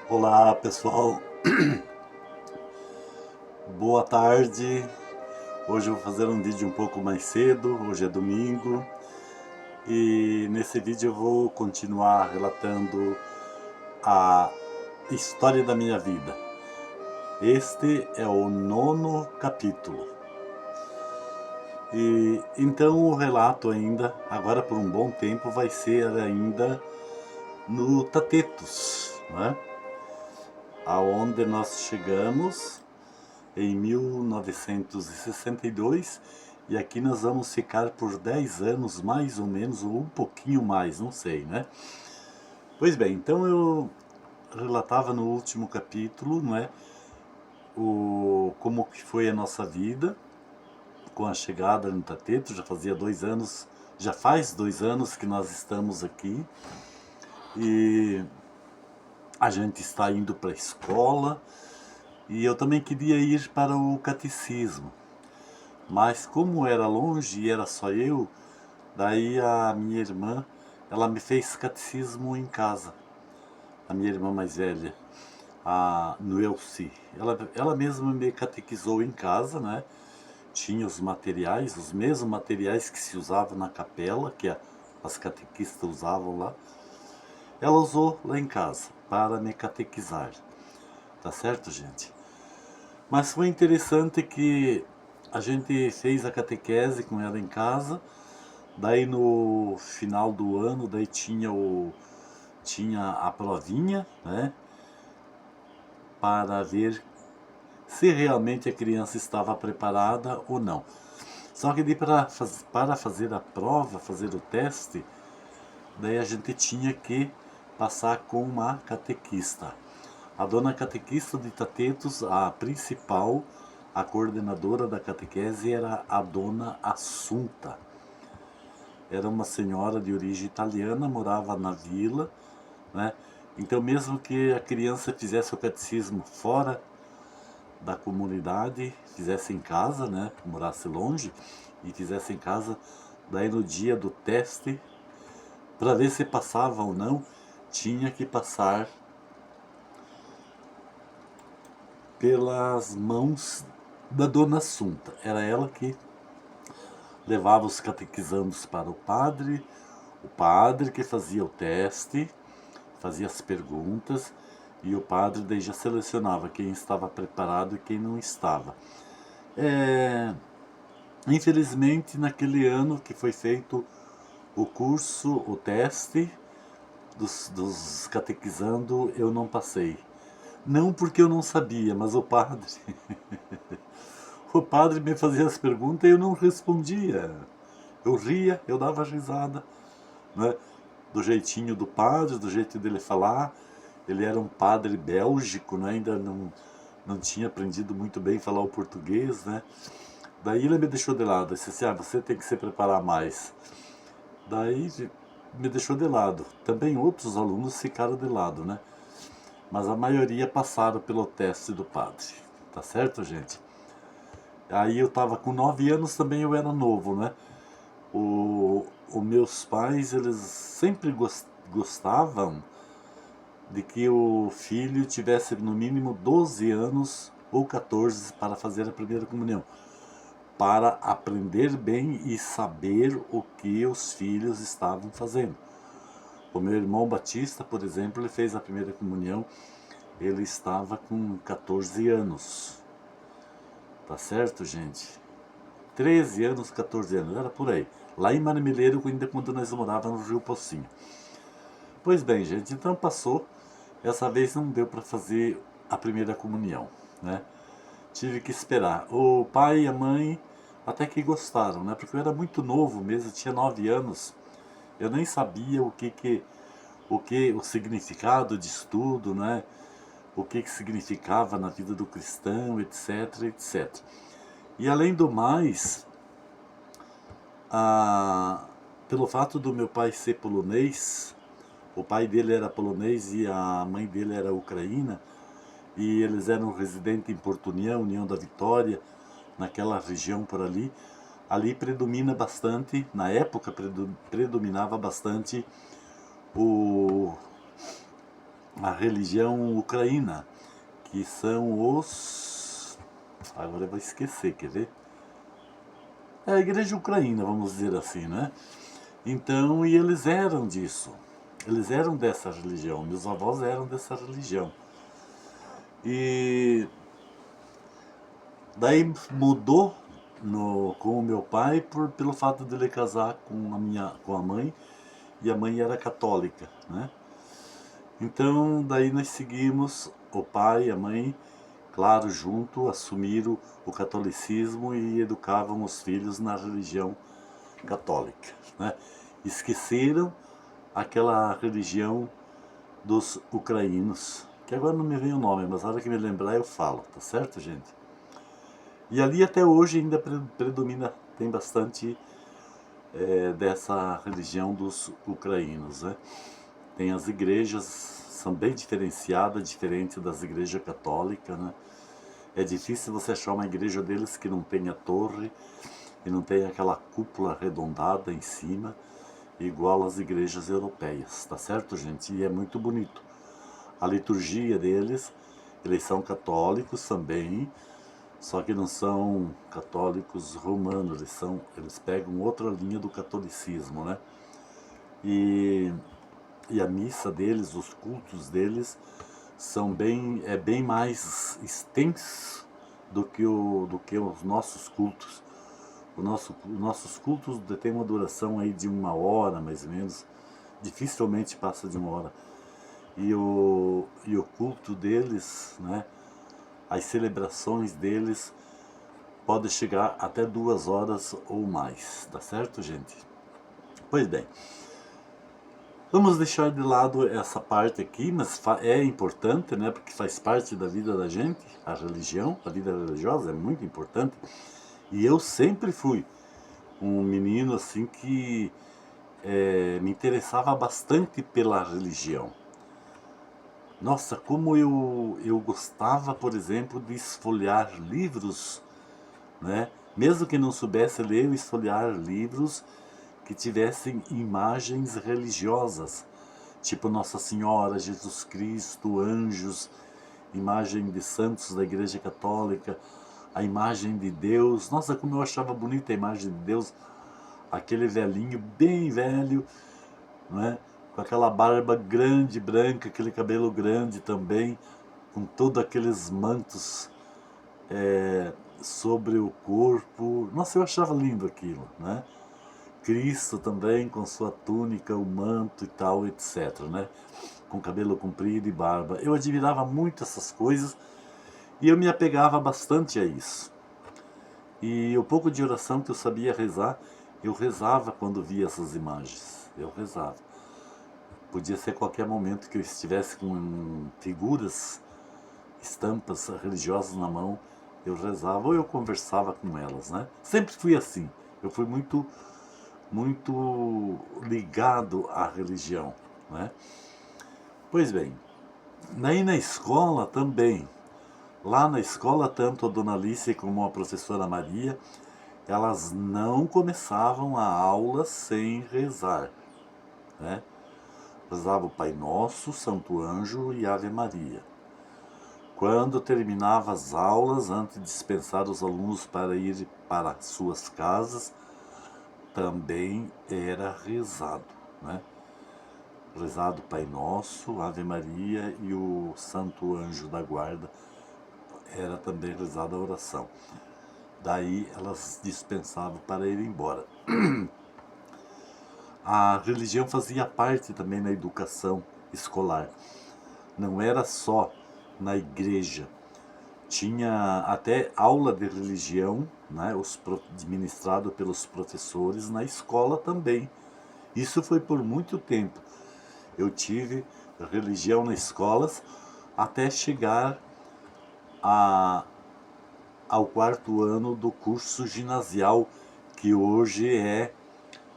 Olá pessoal, boa tarde. Hoje eu vou fazer um vídeo um pouco mais cedo, hoje é domingo. E nesse vídeo eu vou continuar relatando a história da minha vida. Este é o 9º capítulo. E então o relato ainda, agora por um bom tempo, vai ser ainda no Tatetos, né? Aonde nós chegamos em 1962, e aqui nós vamos ficar por 10 anos mais ou menos, ou um pouquinho mais, não sei, né? Pois bem, então eu relatava no último capítulo, não é, como que foi a nossa vida com a chegada no Tateto. Já faz 2 anos que nós estamos aqui, e a gente está indo para a escola, e eu também queria ir para o catecismo. Mas como era longe e era só eu, daí a minha irmã, ela me fez catecismo em casa. A minha irmã mais velha, a Noelci. Ela mesma me catequizou em casa, né? Tinha os materiais, os mesmos materiais que se usavam na capela, que as catequistas usavam lá. Ela usou lá em casa para me catequizar. Tá certo, gente? Mas foi interessante que a gente fez a catequese com ela em casa. Daí no final do ano, daí tinha a provinha, né? Para ver se realmente a criança estava preparada ou não. Só que daí para fazer a prova, fazer o teste, daí a gente tinha que passar com uma catequista. A dona catequista de Tatetos, a principal, a coordenadora da catequese, era a dona Assunta. Era uma senhora de origem italiana, morava na vila, né? Então, mesmo que a criança fizesse o catecismo fora da comunidade, fizesse em casa, né? Morasse longe e fizesse em casa, daí no dia do teste, para ver se passava ou não, tinha que passar pelas mãos da dona Assunta. Era ela que levava os catequizandos para o padre que fazia o teste, fazia as perguntas, e o padre daí já selecionava quem estava preparado e quem não estava. Infelizmente, naquele ano que foi feito o curso, o teste dos catequizando, eu não passei. Não porque eu não sabia, mas o padre me fazia as perguntas e eu não respondia. Eu ria, eu dava risada, né? Do jeitinho do padre, do jeito dele falar. Ele era um padre bélgico, né? Ainda não tinha aprendido muito bem a falar o português, né? Daí ele me deixou de lado, disse assim, você tem que se preparar mais. Daí me deixou de lado. Também outros alunos ficaram de lado, né? Mas a maioria passaram pelo teste do padre. Tá certo, gente? Aí eu tava com 9 anos, também eu era novo, né? Os meus pais, eles sempre gostavam de que o filho tivesse no mínimo 12 anos ou 14 para fazer a primeira comunhão, para aprender bem e saber o que os filhos estavam fazendo. O meu irmão Batista, por exemplo, ele fez a primeira comunhão, ele estava com 14 anos. Tá certo, gente? 13 anos, 14 anos, era por aí. Lá em Marmeleiro, ainda quando nós morávamos no Rio Pocinho. Pois bem, gente, então passou. Essa vez não deu para fazer a primeira comunhão, né? Tive que esperar. O pai e a mãe até que gostaram, né? Porque eu era muito novo mesmo, tinha 9 anos. Eu nem sabia o significado de estudo, né? O que significava na vida do cristão, etc, etc. E além do mais, a, pelo fato do meu pai ser polonês, o pai dele era polonês e a mãe dele era ucraína, e eles eram residentes em Porto União, União da Vitória, naquela região por ali. Ali predomina bastante, na época predominava bastante o, a religião ucraína, que são os... Agora eu vou esquecer, quer ver? É a igreja ucraína, vamos dizer assim, né? Então, e eles eram disso. Eles eram dessa religião, meus avós eram dessa religião. E daí mudou com o meu pai pelo fato de ele casar com a mãe, e a mãe era católica, né? Então, daí nós seguimos, o pai e a mãe, claro, junto, assumiram o catolicismo e educavam os filhos na religião católica, né? Esqueceram aquela religião dos ucraínos, que agora não me vem o nome, mas na hora que me lembrar eu falo, tá certo, gente? E ali até hoje ainda predomina, tem bastante dessa religião dos ucraínos, né? Tem as igrejas, são bem diferenciadas, diferente das igrejas católicas, né? É difícil você achar uma igreja deles que não tenha torre e não tenha aquela cúpula arredondada em cima, igual às igrejas europeias, tá certo, gente? E é muito bonito. A liturgia deles, eles são católicos também, só que não são católicos romanos, eles pegam outra linha do catolicismo, né? E a missa deles, os cultos deles, é bem mais extenso do que os nossos cultos. Os nossos cultos têm uma duração aí de 1 hora, mais ou menos, dificilmente passa de 1 hora. E o culto deles, né, as celebrações deles podem chegar até 2 horas ou mais, tá certo, gente? Pois bem, vamos deixar de lado essa parte aqui, mas é importante, né, porque faz parte da vida da gente, a religião, a vida religiosa é muito importante. E eu sempre fui um menino assim que me interessava bastante pela religião. Nossa, como eu gostava, por exemplo, de esfolhar livros, né? Mesmo que não soubesse ler, eu esfolhar livros que tivessem imagens religiosas, tipo Nossa Senhora, Jesus Cristo, anjos, imagem de santos da Igreja Católica, a imagem de Deus. Nossa, como eu achava bonita a imagem de Deus, aquele velhinho bem velho, né? Com aquela barba grande, branca, aquele cabelo grande também, com todos aqueles mantos sobre o corpo. Nossa, eu achava lindo aquilo, né? Cristo também com sua túnica, o manto e tal, etc, né? Com cabelo comprido e barba. Eu admirava muito essas coisas e eu me apegava bastante a isso. E o pouco de oração que eu sabia rezar, eu rezava quando via essas imagens. Eu rezava. Podia ser qualquer momento que eu estivesse com figuras, estampas religiosas na mão, eu rezava ou eu conversava com elas, né? Sempre fui assim. Eu fui muito ligado à religião, né? Pois bem, daí na escola também. Lá na escola, tanto a Dona Alice como a professora Maria, elas não começavam a aula sem rezar, né? Rezava o Pai Nosso, Santo Anjo e Ave Maria. Quando terminava as aulas, antes de dispensar os alunos para ir para suas casas, também era rezado, né? Rezado o Pai Nosso, Ave Maria e o Santo Anjo da Guarda, era também rezada a oração. Daí elas dispensavam para ir embora. A religião fazia parte também na educação escolar. Não era só na igreja. Tinha até aula de religião, né, administrado pelos professores na escola também. Isso foi por muito tempo. Eu tive religião nas escolas até chegar ao 4º ano do curso ginasial, que hoje é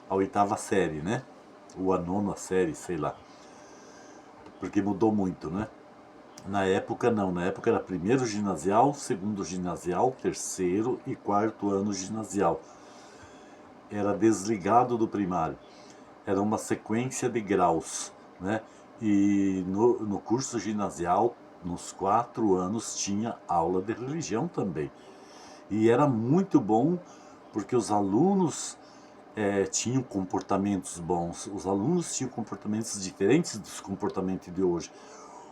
a 8ª série, né? Ou a 9ª série, sei lá. Porque mudou muito, né? Na época não, na época era 1º ginasial, 2º ginasial, 3º e 4º ano ginasial. Era desligado do primário. Era uma sequência de graus, né? E no curso ginasial, nos 4 anos, tinha aula de religião também. E era muito bom, porque os alunos tinham comportamentos bons, os alunos tinham comportamentos diferentes dos comportamentos de hoje.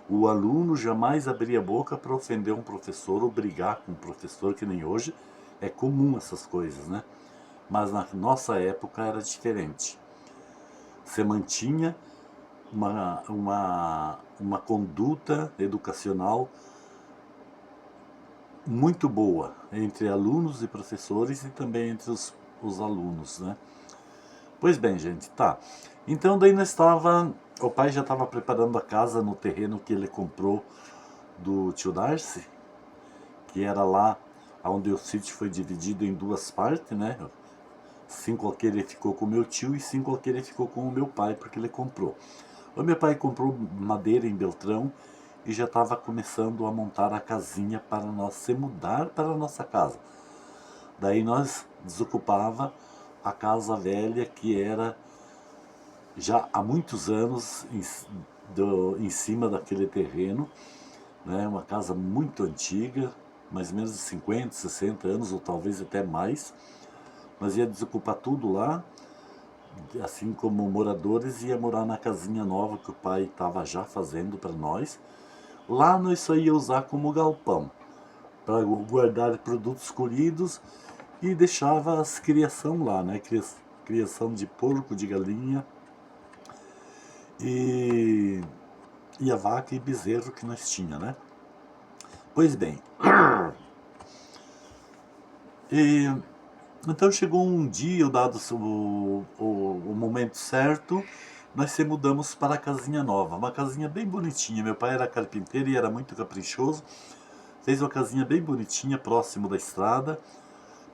O aluno jamais abria a boca para ofender um professor ou brigar com um professor, que nem hoje é comum essas coisas, né? Mas na nossa época era diferente. Você mantinha uma conduta educacional muito boa entre alunos e professores e também entre os alunos, né? Pois bem, gente, tá. Então daí o pai já estava preparando a casa no terreno que ele comprou do tio Darcy, que era lá onde o sítio foi dividido em 2 partes, né? 5 aquele ficou com o meu tio e 5 aquele ficou com o meu pai, porque ele comprou. O meu pai comprou madeira em Beltrão e já estava começando a montar a casinha para nós se mudar para a nossa casa. Daí nós desocupava a casa velha, que era já há muitos anos em cima daquele terreno, né? Uma casa muito antiga, mais ou menos de 50, 60 anos, ou talvez até mais. Nós ia desocupar tudo lá, assim como moradores, ia morar na casinha nova que o pai estava já fazendo para nós. Lá nós só ia usar como galpão, para guardar produtos colhidos, e deixava as criação lá, né? Criação de porco, de galinha e a vaca e bezerro que nós tinha, né? Pois bem, então chegou um dia, dado o momento certo, nós se mudamos para a casinha nova, uma casinha bem bonitinha. Meu pai era carpinteiro e era muito caprichoso, fez uma casinha bem bonitinha, próximo da estrada,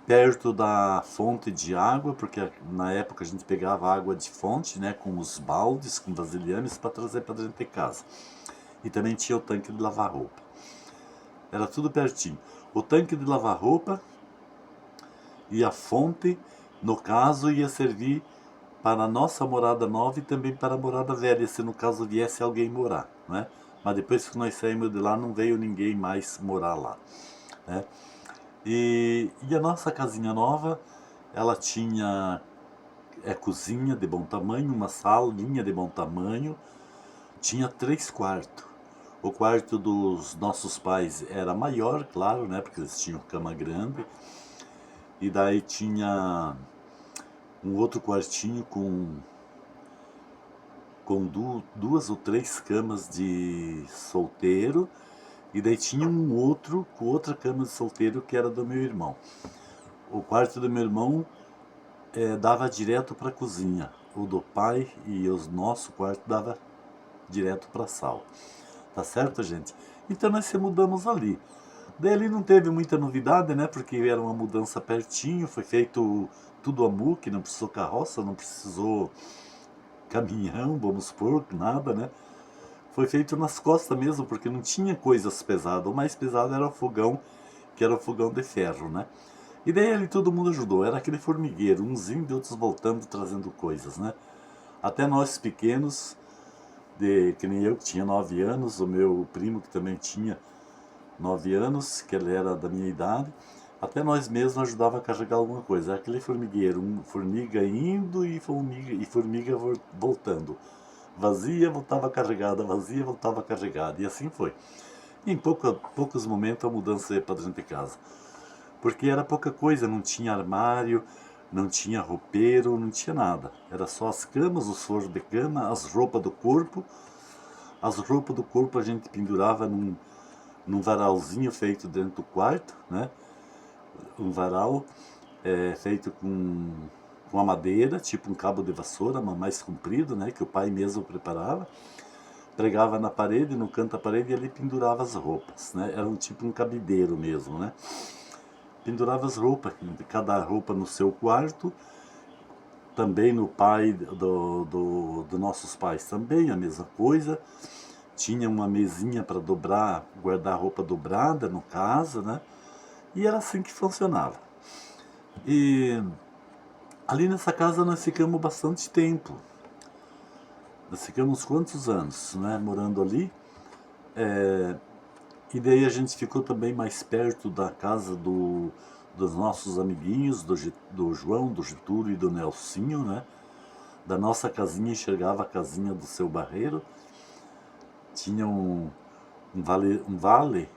perto da fonte de água, porque na época a gente pegava água de fonte, né, com os baldes, com vasilhames, para trazer para dentro de casa. E também tinha o tanque de lavar roupa. Era tudo pertinho. O tanque de lavar roupa e a fonte, no caso, ia servir para a nossa morada nova e também para a morada velha, se no caso viesse alguém morar, né? Mas depois que nós saímos de lá, não veio ninguém mais morar lá, né? E a nossa casinha nova, ela tinha cozinha de bom tamanho, uma salinha de bom tamanho, tinha 3 quartos. O quarto dos nossos pais era maior, claro, né? Porque eles tinham cama grande. E daí tinha um outro quartinho com 2 ou 3 camas de solteiro. E daí tinha um outro com outra cama de solteiro, que era do meu irmão. O quarto do meu irmão dava direto para a cozinha. O do pai e o nosso quarto dava direto para a sala. Tá certo, gente? Então nós se mudamos ali. Daí ali não teve muita novidade, né? Porque era uma mudança pertinho, foi feito tudo a muque, não precisou carroça, não precisou caminhão, vamos supor, nada, né? Foi feito nas costas mesmo, porque não tinha coisas pesadas. O mais pesado era o fogão, que era o fogão de ferro, né? E daí ali todo mundo ajudou, era aquele formigueiro, uns indo e outros voltando, trazendo coisas, né? Até nós pequenos, que nem eu, que tinha 9 anos, o meu primo que também tinha 9 anos, que ele era da minha idade, até nós mesmos ajudava a carregar alguma coisa. Era aquele formigueiro, formiga indo e formiga voltando. Vazia, voltava carregada, vazia, voltava carregada. E assim foi. E em poucos momentos a mudança ia para dentro de casa. Porque era pouca coisa, não tinha armário, não tinha roupeiro, não tinha nada. Era só as camas, os forros de cama, as roupas do corpo. As roupas do corpo a gente pendurava num varalzinho feito dentro do quarto, né? Um varal feito com a madeira, tipo um cabo de vassoura, mas mais comprido, né? Que o pai mesmo preparava. Pregava na parede, no canto da parede, e ali pendurava as roupas, né? Era tipo um cabideiro mesmo, né? Pendurava as roupas, cada roupa no seu quarto. Também no pai dos nossos pais também a mesma coisa. Tinha uma mesinha para dobrar, guardar roupa dobrada no caso, né? E era assim que funcionava. E ali nessa casa nós ficamos bastante tempo. Nós ficamos quantos anos, né, morando ali. E daí a gente ficou também mais perto da casa dos nossos amiguinhos, do João, do Getúlio e do Nelsinho, né? Da nossa casinha enxergava a casinha do seu Barreiro. Tinha um vale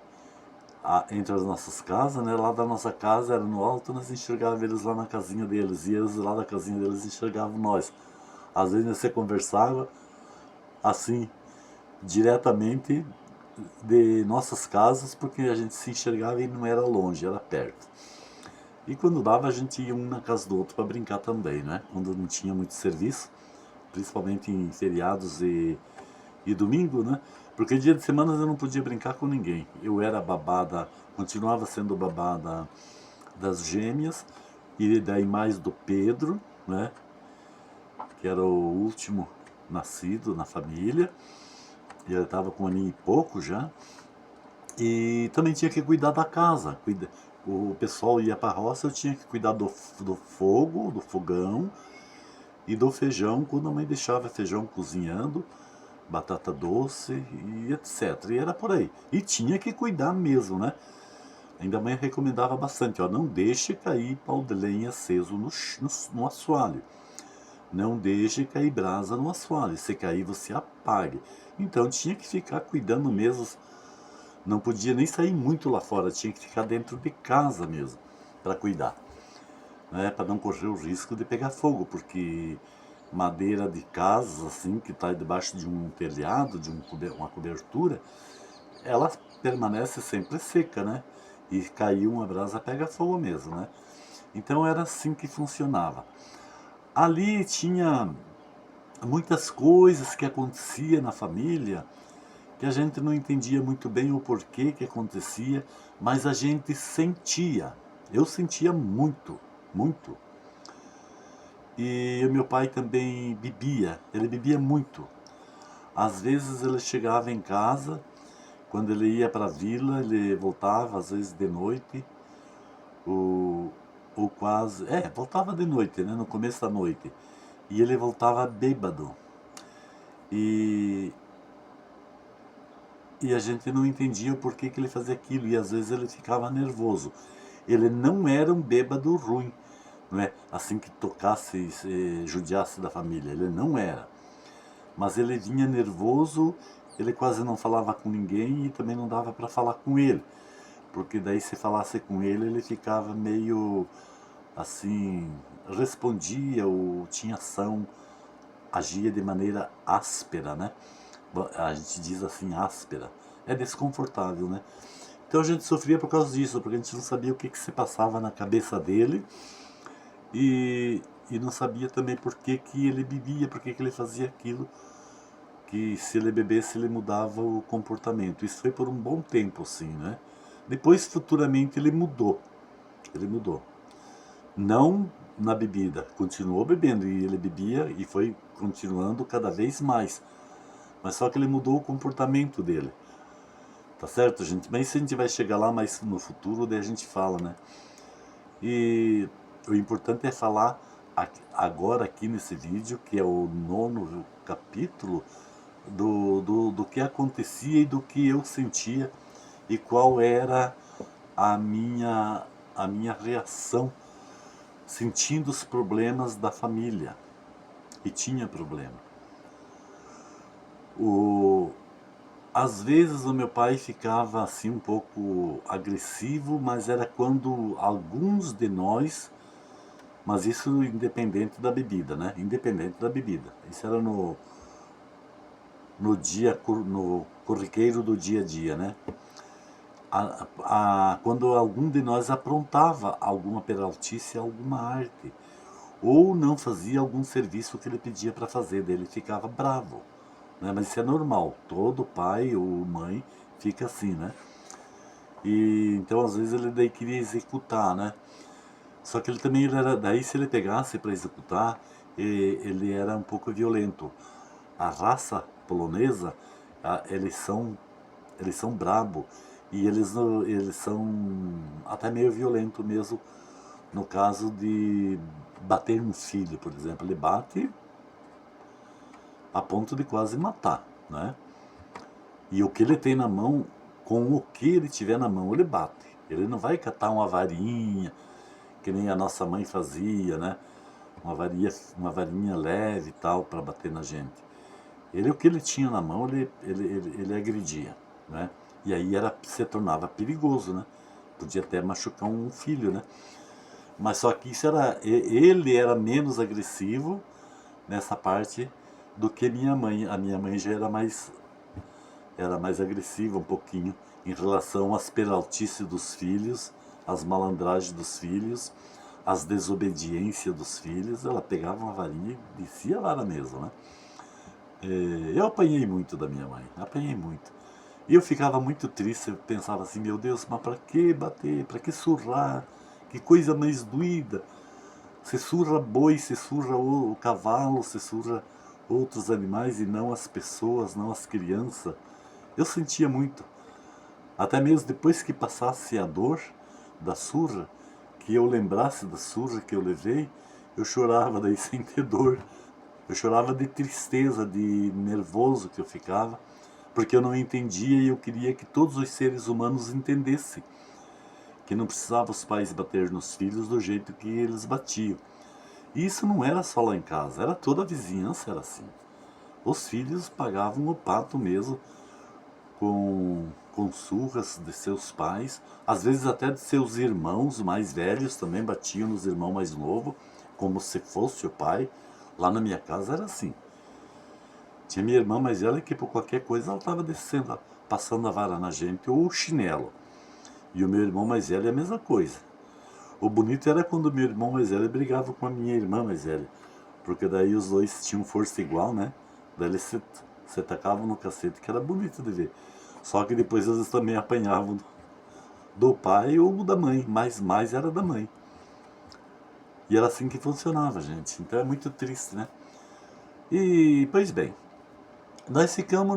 entre as nossas casas, né? Lá da nossa casa era no alto, nós enxergávamos eles lá na casinha deles, e eles lá da casinha deles enxergavam nós. Às vezes você conversava assim, diretamente de nossas casas, porque a gente se enxergava e não era longe, era perto. E quando dava, a gente ia um na casa do outro para brincar também, né? Quando não tinha muito serviço, principalmente em feriados e domingo, né? Porque dia de semana eu não podia brincar com ninguém. Eu era babada, continuava sendo babada das gêmeas, e daí mais do Pedro, né? Que era o último nascido na família. E ele estava com um aninho e pouco já. E também tinha que cuidar da casa. O pessoal ia para a roça, eu tinha que cuidar do fogo, do fogão e do feijão, quando a mãe deixava feijão cozinhando, batata doce e etc. E era por aí. E tinha que cuidar mesmo, né? Ainda a mãe recomendava bastante, ó, não deixe cair pau de lenha aceso no assoalho. Não deixe cair brasa no assoalho. Se cair, você apague. Então tinha que ficar cuidando mesmo. Não podia nem sair muito lá fora, tinha que ficar dentro de casa mesmo, para cuidar, né? Para não correr o risco de pegar fogo, porque madeira de casa, assim, que está debaixo de um telhado, de uma cobertura, ela permanece sempre seca, né? E caiu uma brasa, pega fogo mesmo, né? Então era assim que funcionava. Ali tinha muitas coisas que acontecia na família, que a gente não entendia muito bem o porquê que acontecia, mas a gente sentia. Eu sentia muito, muito. E o meu pai também bebia, ele bebia muito. Às vezes ele chegava em casa, quando ele ia para a vila, ele voltava às vezes de noite, ou quase, voltava de noite, né, no começo da noite. E ele voltava bêbado. E E a gente não entendia o porquê que ele fazia aquilo, e às vezes ele ficava nervoso. Ele não era um bêbado ruim, não é? Assim que tocasse, judiasse da família, ele não era. Mas ele vinha nervoso, ele quase não falava com ninguém e também não dava para falar com ele. Porque daí se falasse com ele, ele ficava meio assim, respondia ou tinha ação, agia de maneira áspera, né? A gente diz assim, áspera. É desconfortável, né? Então a gente sofria por causa disso, porque a gente não sabia o que se passava na cabeça dele e não sabia também por que ele bebia, por que ele fazia aquilo, que se ele bebesse ele mudava o comportamento. Isso foi por um bom tempo, assim, né? Depois, futuramente, ele mudou. Ele mudou. Não na bebida, continuou bebendo e ele bebia e foi continuando cada vez mais. Mas só que ele mudou o comportamento dele. Tá certo, gente? Mas se a gente vai chegar lá mais no futuro, daí a gente fala, né? E o importante é falar agora aqui nesse vídeo, que é o 9º capítulo, do que acontecia e do que eu sentia e qual era a minha, a minha reação sentindo os problemas da família. E tinha problema. Às vezes o meu pai ficava assim um pouco agressivo, mas era quando alguns de nós, mas isso independente da bebida, né? Independente da bebida. Isso era no corriqueiro do dia a dia, né? Quando algum de nós aprontava alguma peraltice, alguma arte, ou não fazia algum serviço que ele pedia para fazer, daí ele ficava bravo, né? Mas isso é normal, todo pai ou mãe fica assim, né? E então às vezes ele daí queria executar, né? Só que ele também era, daí se ele pegasse para executar, ele era um pouco violento. A raça polonesa, eles são brabo e eles são até meio violento mesmo no caso de bater no filho, por exemplo. Ele bate a ponto de quase matar, né? E o que ele tem na mão, com o que ele tiver na mão, ele bate. Ele não vai catar uma varinha, que nem a nossa mãe fazia, né? Uma varinha leve e tal, para bater na gente. O que ele tinha na mão, ele agredia, né? E aí se tornava perigoso, né? Podia até machucar um filho, né? Mas só que ele era menos agressivo nessa parte do que minha mãe. A minha mãe já era mais agressiva um pouquinho em relação às peraltices dos filhos, às malandragens dos filhos, às desobediências dos filhos. Ela pegava uma varinha e descia a vara mesmo, né? Eu apanhei muito da minha mãe, apanhei muito. E eu ficava muito triste, eu pensava assim, meu Deus, mas para que bater, para que surrar? Que coisa mais doída. Você surra boi, você surra o cavalo, você surra outros animais e não as pessoas, não as crianças. Eu sentia muito. Até mesmo depois que passasse a dor da surra, que eu lembrasse da surra que eu levei, eu chorava daí sem ter dor. Eu chorava de tristeza, de nervoso que eu ficava, porque eu não entendia e eu queria que todos os seres humanos entendessem que não precisava os pais bater nos filhos do jeito que eles batiam. E isso não era só lá em casa, era toda a vizinhança era assim. Os filhos pagavam o pato mesmo com surras de seus pais, às vezes até de seus irmãos mais velhos também batiam nos irmãos mais novos, como se fosse o pai. Lá na minha casa era assim. Tinha minha irmã mais velha que por qualquer coisa ela estava descendo, passando a vara na gente ou o chinelo. E o meu irmão mais velho é a mesma coisa. O bonito era quando o meu irmão mais velho brigava com a minha irmã mais velha. Porque daí os dois tinham força igual, né? Daí eles se tacavam no cacete, que era bonito de ver. Só que depois eles também apanhavam do pai ou da mãe, mas mais era da mãe. E era assim que funcionava, gente. Então é muito triste, né? E, pois bem, nós ficamos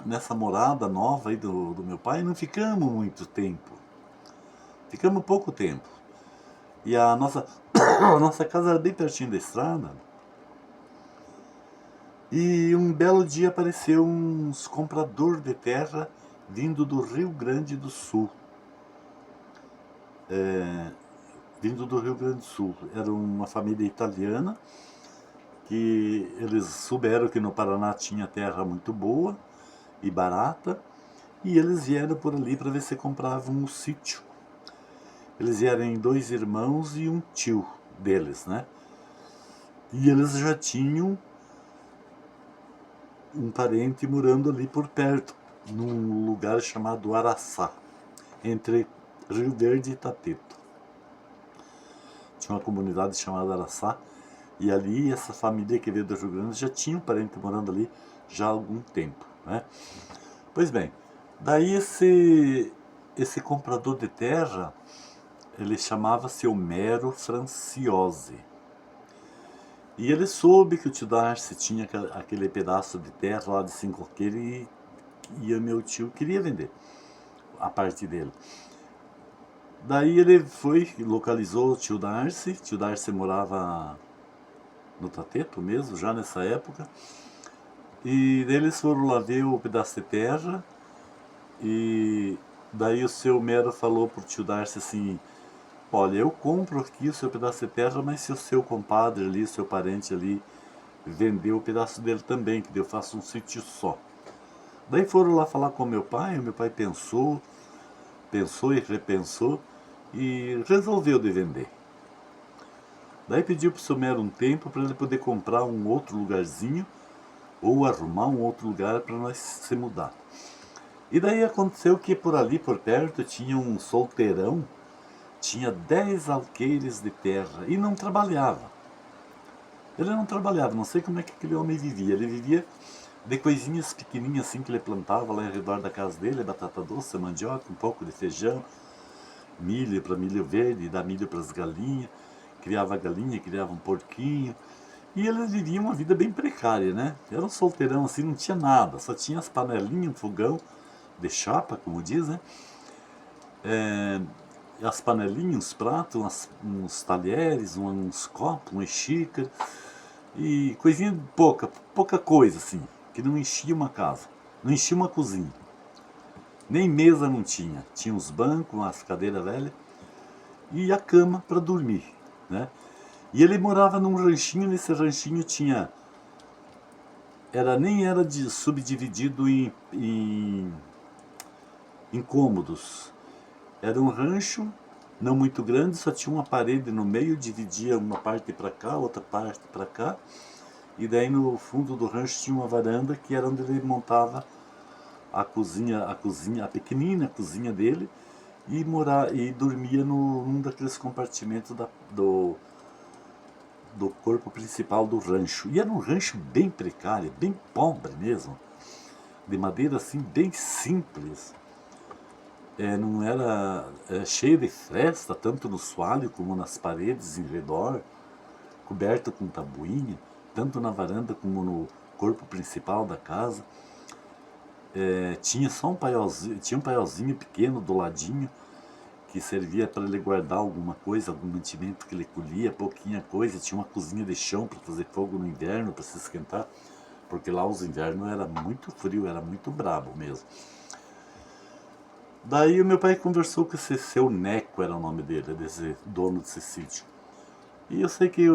nessa morada nova aí do meu pai, não ficamos muito tempo. Ficamos pouco tempo. E a nossa, a nossa casa era bem pertinho da estrada. E um belo dia apareceu uns comprador de terra vindo do Rio Grande do Sul. Vindo do Rio Grande do Sul. Era uma família italiana que eles souberam que no Paraná tinha terra muito boa e barata. E eles vieram por ali para ver se compravam um sítio. Eles vieram em 2 irmãos e um tio deles, né? E eles já tinham um parente morando ali por perto, num lugar chamado Araçá, entre Rio Verde e Itapeto. Tinha uma comunidade chamada Araçá, e ali essa família que veio do Rio Grande já tinha um parente morando ali já há algum tempo, né? Pois bem, daí esse comprador de terra, ele chamava-se Homero Franciose. E ele soube que o tio Darcy tinha aquele pedaço de terra lá de 5 alqueires e o meu tio queria vender a parte dele. Daí ele foi e localizou o tio Darcy. O tio Darcy morava no Tateto mesmo, já nessa época. E daí eles foram lá ver o pedaço de terra. E daí o seu Mero falou pro tio Darcy assim: olha, eu compro aqui o seu pedaço de terra, mas se o seu compadre ali, o seu parente ali, vender o pedaço dele também, que eu faço um sítio só. Daí foram lá falar com o meu pai pensou e repensou e resolveu de vender. Daí pediu para o seu Mero um tempo para ele poder comprar um outro lugarzinho ou arrumar um outro lugar para nós se mudar. E daí aconteceu que por ali, por perto, tinha um solteirão, tinha 10 alqueires de terra e não trabalhava. Ele não trabalhava, não sei como é que aquele homem vivia. Ele vivia de coisinhas pequenininhas assim que ele plantava lá ao redor da casa dele, batata doce, mandioca, um pouco de feijão, milho para milho verde, dá milho para as galinhas, criava galinha, criava um porquinho. E ele vivia uma vida bem precária, né? Era um solteirão assim, não tinha nada, só tinha as panelinhas, um fogão de chapa, como diz, né? As panelinhas, uns pratos, uns talheres, uns copos, umas xícaras. E coisinha pouca, pouca coisa assim, que não enchia uma casa, não enchia uma cozinha. Nem mesa não tinha, tinha os bancos, umas cadeiras velhas e a cama para dormir, né? E ele morava num ranchinho, nesse ranchinho tinha, nem era subdividido em cômodos. Era um rancho, não muito grande, só tinha uma parede no meio, dividia uma parte para cá, outra parte para cá. E daí no fundo do rancho tinha uma varanda que era onde ele montava a pequenina cozinha dele e dormia num daqueles compartimentos do corpo principal do rancho. E era um rancho bem precário, bem pobre mesmo, de madeira assim bem simples. Não era cheio de fresta, tanto no soalho como nas paredes em redor, coberto com tabuinha, tanto na varanda como no corpo principal da casa. Tinha só tinha um paiolzinho pequeno do ladinho que servia para ele guardar alguma coisa, algum mantimento que ele colhia, pouquinha coisa. Tinha uma cozinha de chão para fazer fogo no inverno, para se esquentar, porque lá os invernos era muito frio, era muito brabo mesmo. Daí o meu pai conversou com esse seu Neco, era o nome dele, desse dono desse sítio. E eu sei que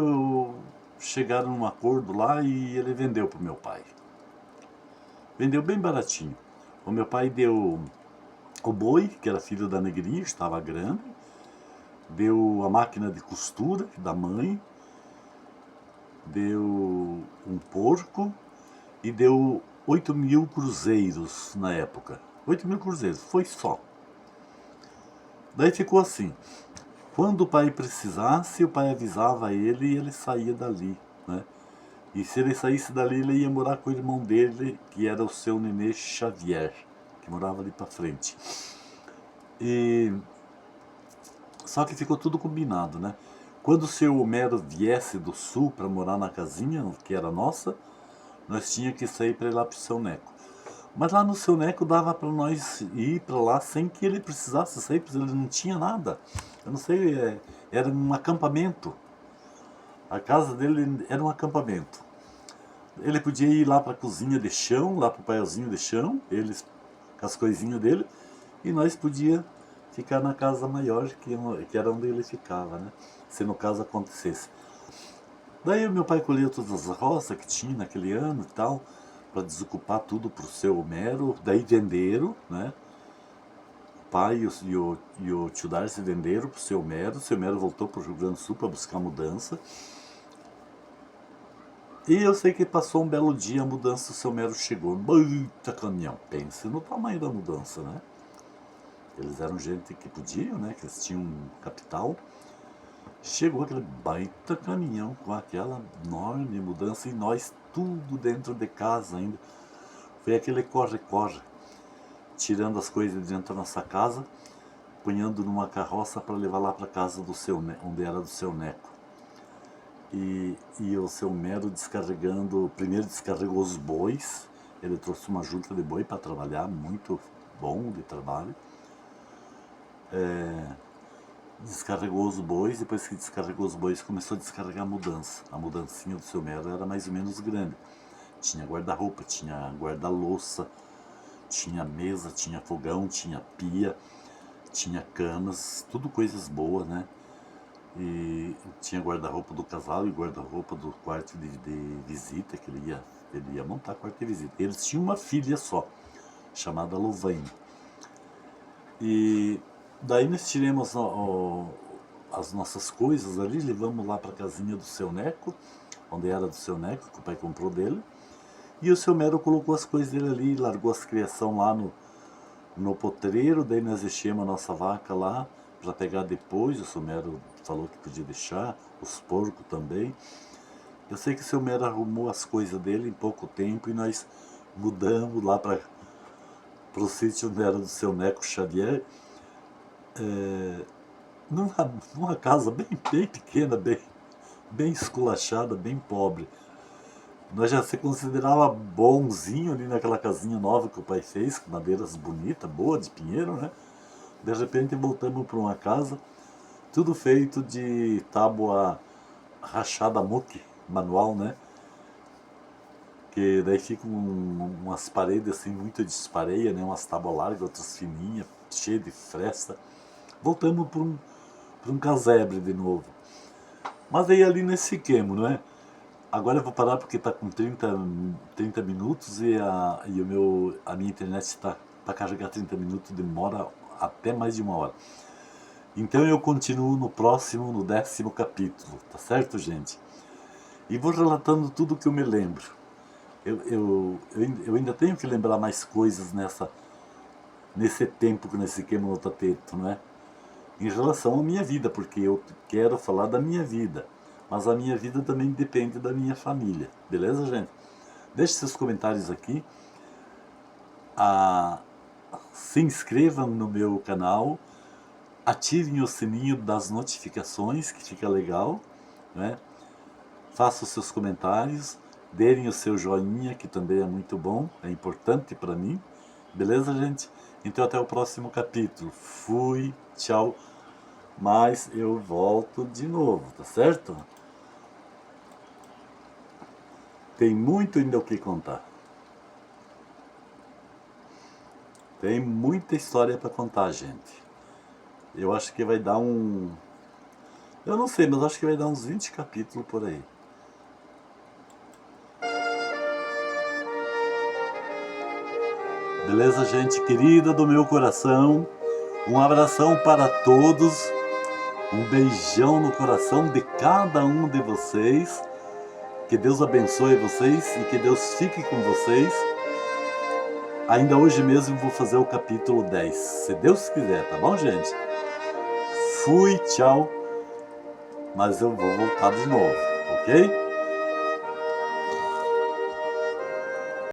chegaram num acordo lá e ele vendeu pro meu pai. Vendeu bem baratinho. O meu pai deu o boi, que era filho da negrinha, estava grande. Deu a máquina de costura da mãe. Deu um porco e deu 8.000 cruzeiros na época. 8.000 cruzeiros, foi só. Daí ficou assim. Quando o pai precisasse, o pai avisava ele e ele saía dali, né? E se ele saísse dali, ele ia morar com o irmão dele, que era o seu Nenê Xavier, que morava ali pra frente. E só que ficou tudo combinado, né? Quando o seu Homero viesse do sul para morar na casinha, que era nossa, nós tínhamos que sair para ir lá pro seu Neco. Mas lá no seu Neco dava para nós ir para lá sem que ele precisasse sair, porque ele não tinha nada. Eu não sei, era um acampamento. A casa dele era um acampamento. Ele podia ir lá para a cozinha de chão, lá para o paiolzinho de chão, eles com as coisinhas dele, e nós podia ficar na casa maior, que era onde ele ficava, né? Se no caso acontecesse. Daí o meu pai colheu todas as roças que tinha naquele ano e tal, para desocupar tudo para o seu Homero, daí venderam, né? O pai e o tio Darcy venderam para o seu Homero voltou para o Rio Grande do Sul para buscar mudança. E eu sei que passou um belo dia, a mudança do seu Mero chegou. Muita caminhão. Pense no tamanho da mudança, né? Eles eram gente que podiam, né? Que eles tinham capital. Chegou aquele baita caminhão com aquela enorme mudança e nós tudo dentro de casa ainda. Foi aquele corre-corre, tirando as coisas de dentro da nossa casa, punhando numa carroça para levar lá para casa do seu, onde era do seu Neco. E o seu Mero descarregando, primeiro descarregou os bois, ele trouxe uma junta de boi para trabalhar, muito bom de trabalho. Descarregou os bois, depois que descarregou os bois começou a descarregar a mudança. A mudancinha do seu Mero era mais ou menos grande. Tinha guarda-roupa, tinha guarda-louça, tinha mesa, tinha fogão, tinha pia, tinha camas, tudo coisas boas, né? E tinha guarda-roupa do casal e guarda-roupa do quarto de visita, que ele ia montar quarto de visita. Eles tinham uma filha só, chamada Louvaine. E daí nós tiramos as nossas coisas ali, levamos lá para a casinha do seu Neco, onde era do seu Neco, que o pai comprou dele. E o seu Mero colocou as coisas dele ali, largou as criação lá no potreiro, daí nós enchemos a nossa vaca lá para pegar depois. O seu Mero falou que podia deixar, os porcos também. Eu sei que o seu Mero arrumou as coisas dele em pouco tempo e nós mudamos lá para o sítio onde era do seu Neco Xavier, numa casa bem pequena, bem esculachada, bem pobre. Nós já se considerava bonzinho ali naquela casinha nova que o pai fez, com madeiras bonitas, boa, de pinheiro, né? De repente voltamos para uma casa, tudo feito de tábua rachada muque, manual, né? porque daí ficam umas paredes assim muito dispareia, né? Umas tábuas largas, outras fininhas, cheias de fresta. Voltamos para um casebre de novo. Mas aí ali nesse queimo, não é? Agora eu vou parar porque está com 30 minutos e a minha internet está para carregar 30 minutos, demora até mais de 1 hora. Então eu continuo no 10º capítulo, tá certo, gente? E vou relatando tudo o que eu me lembro. Eu ainda tenho que lembrar mais coisas nesse tempo, nesse queimo no tapete, não é? Em relação à minha vida, porque eu quero falar da minha vida. Mas a minha vida também depende da minha família. Beleza, gente? Deixe seus comentários aqui. Se inscrevam no meu canal. Ativem o sininho das notificações, que fica legal, né? Façam os seus comentários. Deem o seu joinha, que também é muito bom. É importante para mim. Beleza, gente? Então até o próximo capítulo. Fui, tchau. Mas eu volto de novo, tá certo? Tem muito ainda o que contar. Tem muita história para contar, gente. Eu acho que vai dar eu não sei, mas acho que vai dar uns 20 capítulos por aí. Beleza, gente querida do meu coração? Um abração para todos. Um beijão no coração de cada um de vocês. Que Deus abençoe vocês e que Deus fique com vocês. Ainda hoje mesmo vou fazer o capítulo 10, se Deus quiser, tá bom, gente? Fui, tchau, mas eu vou voltar de novo, ok?